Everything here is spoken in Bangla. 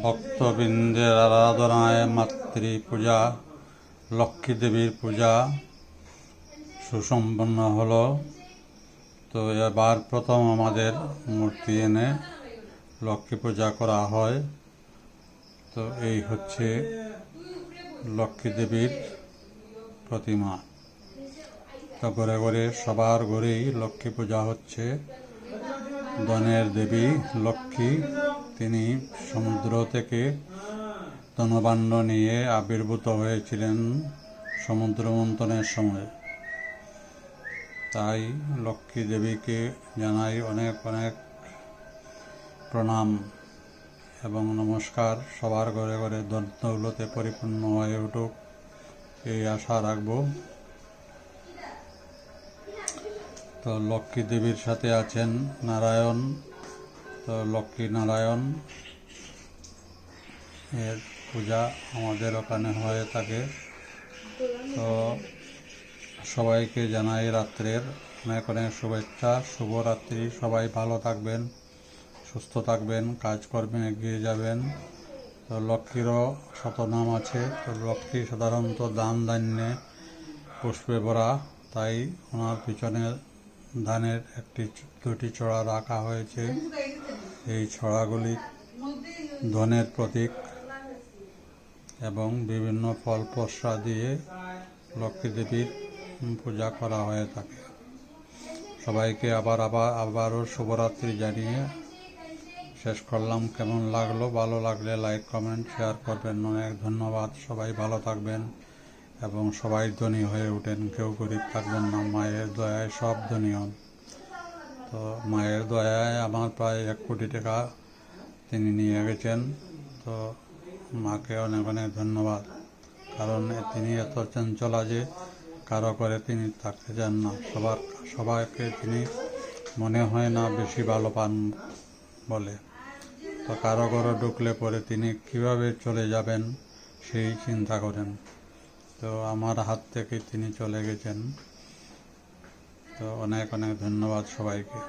ভক্তবৃন্দের আরাধনায় মাতৃ পূজা, লক্ষ্মী দেবীর পূজা সুসম্পন্ন হলো। তো এবার প্রথম আমাদের মূর্তি এনে লক্ষ্মী পূজা করা হয়। তো এই হচ্ছে লক্ষ্মী দেবীর প্রতিমা। তো ঘরে ঘরে সবার ঘরেই লক্ষ্মী পূজা হচ্ছে। ধনের দেবী লক্ষ্মী, তিনি সমুদ্র থেকে ধনভাণ্ড নিয়ে আবির্ভূত হয়েছিলেন সমুদ্র মন্থনের সময়। তাই লক্ষ্মী দেবীকে জানাই অনেক অনেক প্রণাম এবং নমস্কার। সবার ঘরে ঘরে ধন দৌলতে পরিপূর্ণ হয়ে উঠুক, এই আশা রাখব। তো লক্ষ্মী দেবীর সাথে আছেন নারায়ণ। তো লক্ষ্মী নারায়ণ এর পূজা আমাদের ওখানে হয়ে থাকে। তো সবাইকে জানাই রাত্রের অনেক অনেক শুভেচ্ছা, শুভরাত্রি। সবাই ভালো থাকবেন, সুস্থ থাকবেন, কাজকর্মে এগিয়ে যাবেন। তো লক্ষ্মীরও শতনাম আছে। তো লক্ষ্মী সাধারণত দান ধান্যে পুষ্পে ভরা, তাই ওনার পিছনে ধানের দুটি ছড়া রাখা হয়েছে। এই ছড়াগুলি ধনের প্রতীক এবং বিভিন্ন ফল প্রসাদ দিয়ে লক্ষ্মী দেবীর পূজা করা হয়ে থাকে। সবাইকে আবারও শুভরাত্রি জানিয়ে শেষ করলাম। কেমন লাগলো? ভালো লাগলে লাইক, কমেন্ট, শেয়ার করবেন। অনেক ধন্যবাদ। সবাই ভালো থাকবেন এবং সবাই ধনী হয়ে ওঠেন, কেউ গরিব থাকবেন না। মায়ের দয়ায় সব ধনী হন। তো মায়ের দয়ায় আমার প্রায় 1 কোটি টাকা তিনি নিয়ে গেছেন। তো মাকে অনেক অনেক ধন্যবাদ, কারণ তিনি এত চঞ্চলা যে কারো করে তিনি থাকতে চান না। সবাইকে তিনি মনে হয় না বেশি ভালো পান বলে। তো কারো ঘরে ঢুকলে পরে তিনি কিভাবে চলে যাবেন সেই চিন্তা করেন। তো আমার হাত থেকে তিনি চলে গেছেন। তো অনেক অনেক ধন্যবাদ সবাইকে।